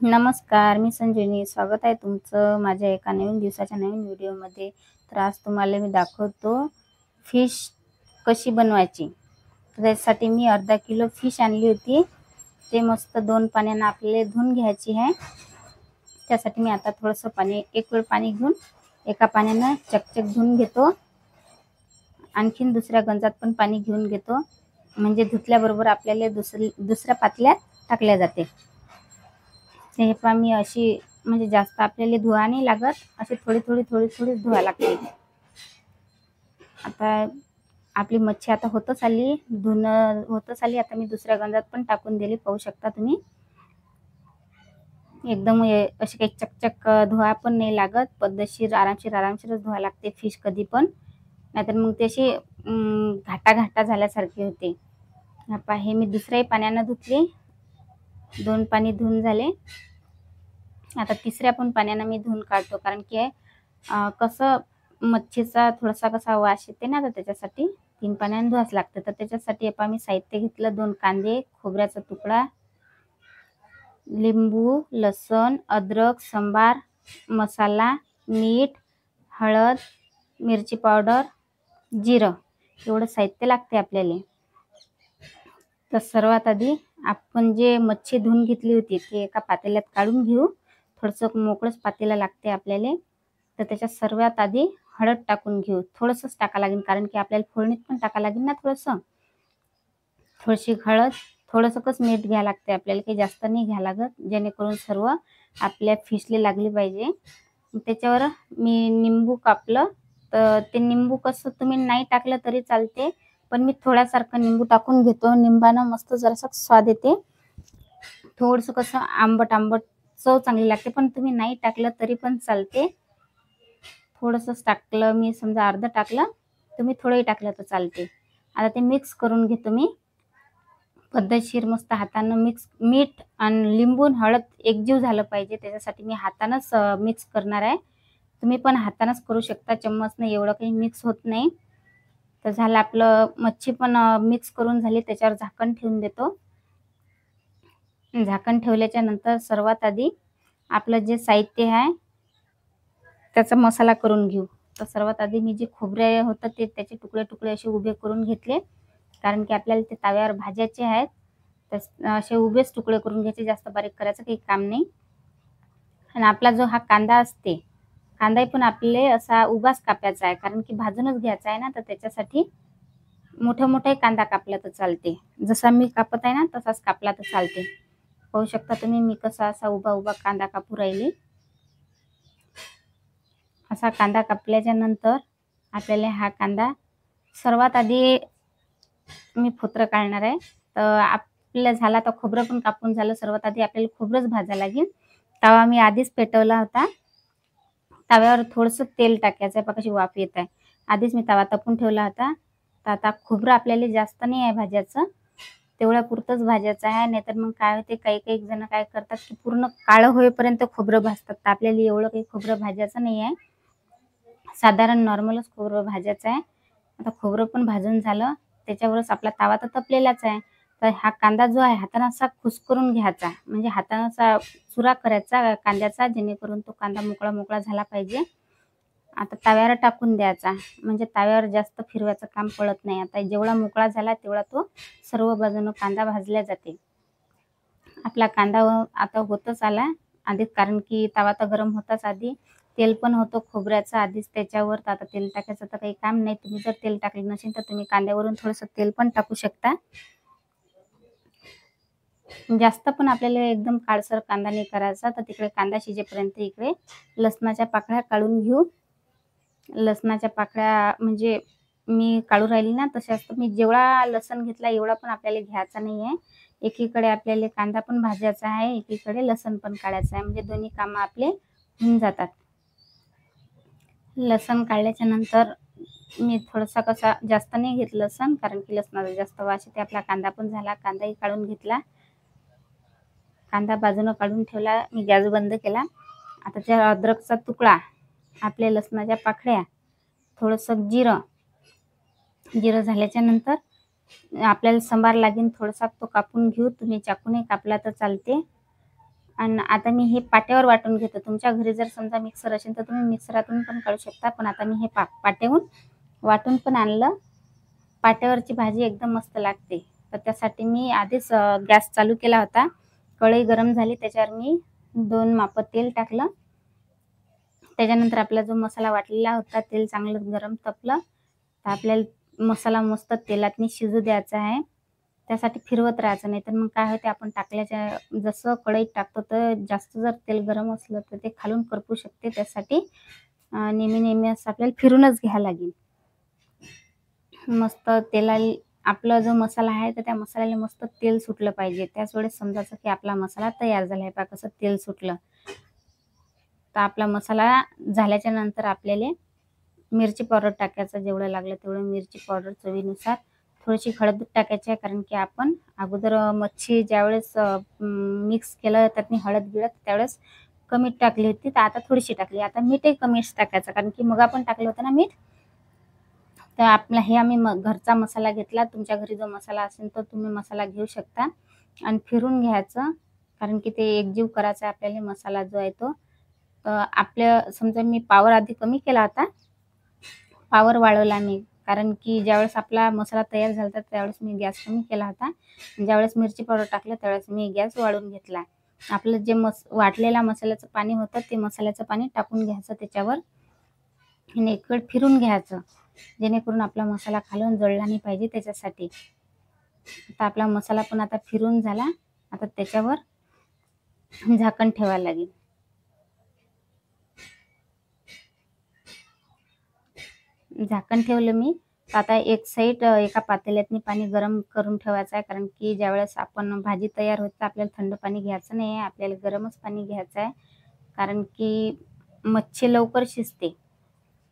नमस्कार, मी संजीवनी. स्वागत आहे तुमचं माझ्या एका नवीन दिवसाच्या नवीन व्हिडिओमध्ये. तर आज तुम्हाला मी दाखवतो फिश कशी बनवायची. तर त्यासाठी मी अर्धा किलो फिश आणली होती. ते मस्त 2 पाण्यानं आपल्याला धुवून घ्यायची आहे. त्यासाठी मी आता थोडंसं पाणी, एक वेळ पाणी घेऊन एका पाण्यानं चकचक धुवून घेतो. आणखीन दुसऱ्या गंजात पण पाणी घेऊन घेतो, म्हणजे धुतल्याबरोबर आपल्याला दुसऱ्या पातेल्यात टाकल्या जाते. हे पहा, मी अशी म्हणजे जास्त आपल्याला धुवा नाही लागत, असे थोडी धुवा लागते. आता आपली मच्छी आता होतच आली, धुणं होतच आली. आता मी दुसऱ्या गंजात पण टाकून दिली, पाहू शकता तुम्ही. एकदम अशी काही चकचक धुवा पण नाही लागत, पद्धतशीर आरामशीरच धुवा लागते फिश कधी पण, नाहीतर मग ते अशी घाटा झाल्यासारखे होते. पहा, हे मी दुसऱ्याही पाण्यानं धुतले. 2 पाणी धुवून झाले. आता तिसऱ्या पण पाण्यानं मी धुवून काढतो, कारण की कसं मच्छीचा थोडासा कसा वास येते ना, तर त्याच्यासाठी 3 पाण्यानं धुवाच लागतं. तर त्याच्यासाठी पहा, मी साहित्य घेतलं. 2 कांदे, खोबऱ्याचा तुकडा, लिंबू, लसण, अद्रक, सांबार मसाला, मीठ, हळद, मिरची पावडर, जिरं, एवढं साहित्य लागते आपल्याला. तर सर्वात आधी आपण जे मच्छी धुवून घेतली होती ते एका पातेल्यात काढून घेऊ. थोडंसं मोकळंच पातेलं लागते आपल्याला. तर त्याच्यात सर्वात आधी हळद टाकून घेऊ. थोडंसंच टाका लागेल, कारण की आपल्याला फोडणीत पण टाका लागेल ना थोडंसं. थोडीशी हळद, थोडंसंच मीठ घ्या लागते आपल्याला, काही जास्त नाही घ्या लागत, जेणेकरून सर्व आपल्या फिशला लागली पाहिजे. त्याच्यावर मी निंबू कापलं. तर ते निंबू कसं तुम्ही नाही टाकलं तरी चालते, पण मी थोड्यासारखं निंबू टाकून घेतो. निंबानं मस्त जरासा स्वाद येते. थोडंसं कसं आंबट चव चांगली लागते, पण तुम्ही नाही टाकलं तरी पण चालते. थोडंसंच टाकलं मी, समजा अर्ध टाकलं, तुम्ही थोडंही टाकलं तर चालते. आता ते मिक्स करून घेतो मी पद्धतशीर, मस्त हातानं मीठ आणि लिंबू हळद एकजीव झालं पाहिजे, त्याच्यासाठी मी हातानंच मिक्स करणार आहे. तुम्ही पण हातानंच करू शकता, चम्मचनं एवढं काही मिक्स होत नाही. तर झालं आपलं, मच्छी पण मिक्स करून झाली. त्याच्यावर झाकण ठेवून देतो. झाकण ठेवल्याच्या नंतर सर्वात आधी आपलं जे साहित्य आहे त्याचा मसाला करून घेऊ. तर सर्वात आधी मी जे खोबरे होतं ते त्याचे तुकडे असे उभे करून घेतले, कारण की आपल्याला ते तव्यावर भाजायचे आहेत. तर असे उभेच तुकडे करून घ्यायचे, जास्त बारीक करायचं काही काम नाही. आणि आपला जो हा कांदा असते, कांदाही पण आपल्याला असा उभाच कापायचा आहे, कारण की भाजूनच घ्यायचा आहे ना. तर त्याच्यासाठी मोठा कांदा कापला तर चालते. जसा मी कापत आहे ना तसाच कापला तर चालते. पाहू शकता तुम्ही मी कसा असा उभा कांदा कापू राहिली. असा कांदा कापल्याच्या नंतर आपल्याला हा कांदा सर्वात आधी मी फोत्र काढणार आहे. तर आपल्याला झाला, तर खोबरं पण कापून झालं. सर्वात आधी आपल्याला खोबरंच भाजायला लागेल. तवा मी आधीच पेटवला होता. तव्यावर थोडंसं तेल टाकायचं आहे. कशी वाफ येत आहे. आधीच मी तवा तापून ठेवला होता. तर आता खोबरं आपल्याला जास्त नाही आहे भाजायचं, तेवढ्या पुरतंच भाजायचं आहे. नाहीतर मग काय होते, काही जण काय करतात की पूर्ण काळं होईपर्यंत खोबरं भाजतात. तर आपल्याला एवढं काही खोबरं भाजायचं नाही आहे, साधारण नॉर्मलच खोबरं भाजायचं आहे. आता खोबरं पण भाजून झालं, त्याच्यावरच आपला तवा तर तपलेलाच आहे. तर हा कांदा जो आहे हातानं असा खुसकरून घ्यायचा, म्हणजे हातानं असा चुरा करायचा कांद्याचा, जेणेकरून तो कांदा मोकळा झाला पाहिजे. आता तव्यावर टाकून द्यायचा, म्हणजे तव्यावर जास्त फिरवायचं काम पडत नाही. आता जेवढा मोकळा झाला तेवढा तो सर्व बाजूनं कांदा भाजला जाते. आपला कांदा आता होतच आला आधीच, कारण की तवा तर गरम होताच आधी. तेल पण होतं खोबऱ्याचं आधीच त्याच्यावर. तर आता तेल टाकायचं तर काही काम नाही. तुम्ही जर तेल टाकले नसेल तर तुम्ही कांद्यावरून थोडंसं तेल पण टाकू शकता. जास्त पण आपल्याला एकदम काळसर कांदा नाही करायचा. तर तिकडे कांदा शिजेपर्यंत इकडे लसणाच्या पाकळ्या काढून घेऊ. लसणाच्या पाकळ्या म्हणजे मी काढून राहिली ना, तशाच मी जेवढा लसण घेतला एवढा पण आपल्याला घ्यायचा नाही आहे. एकीकडे आपल्याला कांदा पण भाजायचा आहे, एकीकडे लसण पण काढायचं आहे, म्हणजे दोन्ही कामं आपले होऊन जातात. लसण काढल्याच्या नंतर मी थोडासा कसा जास्त नाही घेतलं लसण, कारण की लसणाचा जास्त वास येते. आपला कांदा पण झाला, कांदाही काढून घेतला. कांदा बाजूनं काढून ठेवला, मी गॅस बंद केला. आता त्या अद्रकचा तुकडा, आपल्या लसणाच्या पाकळ्या, थोडंसं जिरं झाल्याच्या नंतर आपल्याला सांबार लागेल थोडासा, तो कापून घेऊ. तुम्ही चाकूने कापला तर चालते. आणि आता मी हे पाट्यावर वाटून घेतो. तुमच्या घरी जर समजा मिक्सर असेल तर तुम्ही मिक्सरातून पण काढू शकता, पण आता मी हे पाट्याहून वाटून पण आणलं. पाट्यावरची भाजी एकदम मस्त लागते. तर त्यासाठी मी आधीच गॅस चालू केला होता. कढई गरम झाली, त्याच्यावर मी 2 माप तेल टाकलं. त्याच्यानंतर आपला जो मसाला वाटलेला होता, तेल चांगलं गरम तपलं, तर आपल्याला मसाला मस्त तेलातनी शिजू द्यायचा आहे. त्यासाठी फिरवत राहायचं, नाही तर मग काय होते, आपण टाकल्याच्या जसं कढईत टाकतो तर जास्त जर तेल गरम असलं तर ते खालून करपू शकते. त्यासाठी नेहमी असं आपल्याला फिरूनच घ्यावं लागेल. मस्त तेलाला आपला जो मसाला आहे तर त्या मसाल्याला मस्त तेल सुटलं पाहिजे. त्याच वेळेस समजायचं की आपला मसाला तयार झाला आहे. पहा कसं तेल सुटलं. तर आपला मसाला झाल्याच्या नंतर आपल्याला मिरची पावडर टाकायचं, जेवढं लागलं तेवढं मिरची पावडर चवीनुसार. थोडीशी हळद टाकायची आहे, कारण की आपण अगोदर मच्छी ज्यावेळेस मिक्स केलं त्यातनी हळद गिळत त्यावेळेस कमी टाकली होती, तर आता थोडीशी टाकली. आता मीठही कमीच टाकायचं, कारण की मग आपण टाकलं होतं ना मीठ. तर आपला हे आम्ही घरचा मसाला घेतला. तुमच्या घरी जो मसाला असेल तर तुम्ही मसाला घेऊ शकता आणि फिरून घ्यायचं, कारण की ते एकजीव करायचा आपल्याला मसाला जो आहे तो. तर आपल्या समजा मी पावर आधी कमी केला होता, पावर वाढवला मी, कारण की ज्यावेळेस आपला मसाला तयार झाला होता त्यावेळेस मी गॅस कमी केला होता. ज्यावेळेस मिरची पावडर टाकलं त्यावेळेस मी गॅस वाढवून घेतला. आपलं जे वाटलेला मसाल्याचं पाणी होतं ते मसाल्याचं पाणी टाकून घ्यायचं त्याच्यावर आणि एक वेळ फिरून घ्यायचं, जेणेकरून आपला मसाला खालून जळला नाही पाहिजे त्याच्यासाठी. आता आपला मसाला पण आता फिरून झाला. आता त्याच्यावर झाकण ठेवायला लागेल. झाकण ठेवलं मी. आता एक साईड एका पातेल्यातनी पाणी गरम करून ठेवायचं आहे, कारण की ज्यावेळेस आपण भाजी तयार होते आपल्याला थंड पाणी घ्यायचं नाही आहे, आपल्याला गरमच पाणी घ्यायचं आहे, कारण की मच्छी लवकर शिजते.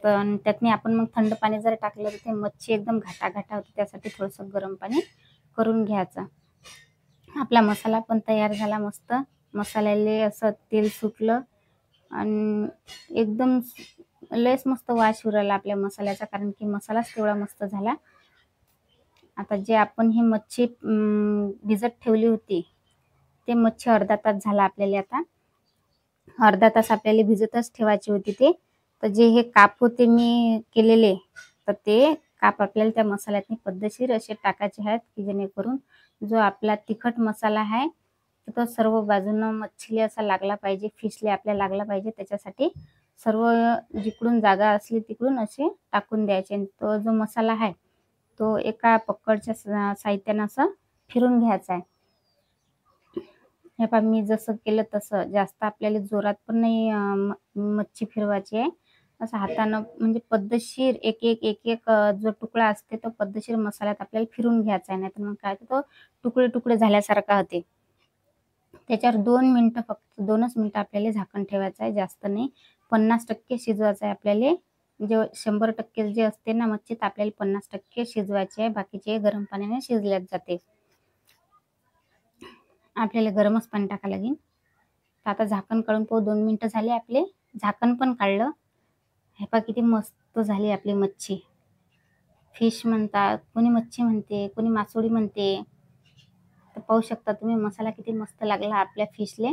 पण त्यातनी आपण मग थंड पाणी जर टाकलं तर ते मच्छी एकदम घाटा होते. त्यासाठी थोडंसं गरम पाणी करून घ्यायचं. आपला मसाला पण तयार झाला मस्त. मसाल्याला असं तेल सुटलं आणि एकदम लयच मस्त वास येऊ राहिला आपल्या मसाल्याचा, कारण की मसालाच तेवढा मस्त झाला. आता जे आपण ही मच्छी भिजत ठेवली होती, ते मच्छी अर्धा तास झाला आपल्याला. आता अर्धा तास आपल्याला भिजतच ठेवायची होती ते. तर जे हे काप होते मी केलेले, तर ते काप आपल्याला त्या मसाल्यातनी पद्धतशीर असे टाकायचे आहेत, की जेणेकरून जो आपला तिखट मसाला आहे तो सर्व बाजूनं मच्छीला असा लागला पाहिजे, फिशला आपल्या लागला पाहिजे. त्याच्यासाठी सर्व जिकडून जागा असली तिकडून असे टाकून द्यायचे. आणि तो जो मसाला आहे तो एका पक्कडच्या साहित्यानं असं फिरून घ्यायचा आहे. हे पहा मी जसं केलं तसं. जास्त आपल्याला जोरात पण नाही मच्छी फिरवायची आहे. असं हातानं म्हणजे पद्धतशीर एक जो तुकडा असते तो पद्धतशीर मसाल्यात आपल्याला फिरून घ्यायचा आहे, नाहीतर मग काय तो तुकडे झाल्यासारखा होते. त्याच्यावर 2 मिनिटं, फक्त 2च मिनिटं आपल्याला झाकण ठेवायचं आहे, जास्त नाही. 50% शिजवायचं आहे आपल्याला. जे 100% जे असते ना मच्छी, तर आपल्याला 50% शिजवायची आहे, बाकीचे गरम पाण्याने शिजल्याच जाते. आपल्याला गरमच पाणी टाकावं लागेल. तर आता झाकण काढून पाहू. 2 मिनिटं झाले आपले. झाकण पण काढलं. हे पहा किती मस्त झाली आपली मच्छी. फिश म्हणतात, कोणी मच्छी म्हणते, कोणी मासोळी म्हणते. तर पाहू शकता तुम्ही मसाला किती मस्त लागला आपल्या फिशले.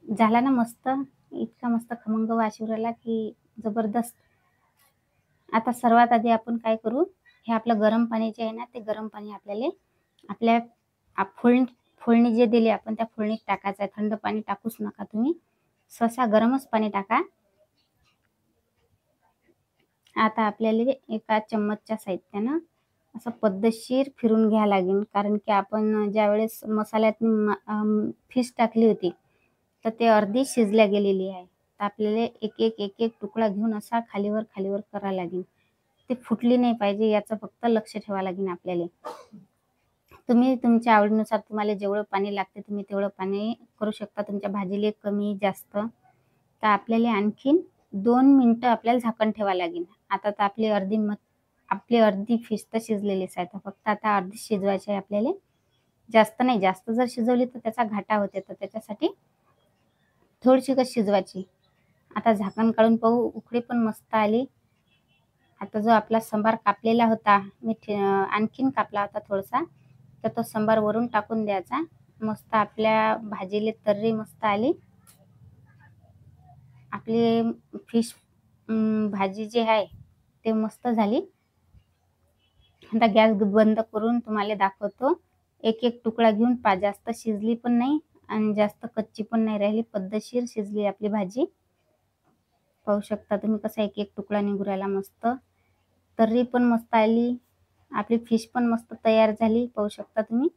झाला ना मस्त. इतका मस्त खमंग वास येऊ राहिला की जबरदस्त. आता सर्वात आधी आपण काय करू, हे आपलं गरम पाणी जे आहे ना, ते गरम पाणी आपल्याला आपल्या फोडणी जे दिली आपण त्या फोडणीत टाकायचं आहे. थंड पाणी टाकूच नका तुम्ही, सहसा गरमच पाणी टाका. आता आपल्याला एका चम्मचच्या साहित्यानं असं पद्धतशीर फिरून घ्यावं लागेल, कारण की आपण ज्यावेळेस मसाल्यात फिश टाकली होती तर ते अर्धी शिजल्या गेलेली आहे. तर आपल्याला एक तुकडा घेऊन असा खालीवर करावं लागेल. ते फुटली नाही पाहिजे याचं फक्त लक्ष ठेवावं लागेल आपल्याला. तुम्ही तुमच्या आवडीनुसार तुम्हाला जेवढं पाणी लागते तुम्ही तेवढं पाणी करू शकता, तुमच्या भाजीला कमी जास्त. तर आपल्याला आणखीन 2 मिनिटं आपल्याला झाकण ठेवावं लागेल. आता तर आपली अर्धी फिश तर शिजलेलीच आहे. तर फक्त आता अर्धी शिजवायची आहे आपल्याला, जास्त नाही. जास्त जर शिजवली तर त्याचा घाटा होते, तर त्याच्यासाठी थोडीशीच शिजवायची. आता झाकण काढून पाहू. उकळी पण मस्त आली. आता जो आपला सांबार कापलेला होता, मी आणखीन कापला होता थोडासा, तर तो सांबार वरून टाकून द्यायचा. मस्त आपल्या भाजीला तर्री मस्त आली. आपली फिश भाजी जी आहे ते मस्त झाली. आता गॅस बंद करून तुम्हाला दाखवतो. एक एक तुकडा घेऊन पा, जास्त शिजली पण नाही आणि जास्त कच्ची पण नाही राहिली, पद्धतशीर शिजली आपली भाजी. पाहू शकता तुम्ही कसा एक एक तुकडा निघू राहिला मस्त. तर्री पण मस्त आली. आपली फिश पण मस्त तयार झाली. पाहू शकता तुम्ही.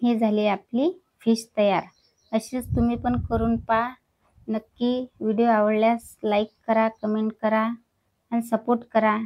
हे झाली आपली फिश तयार. अशीच तुम्ही पण करून पहा. नक्की व्हिडिओ आवडल्यास लाईक करा, कमेंट करा आणि सपोर्ट करा.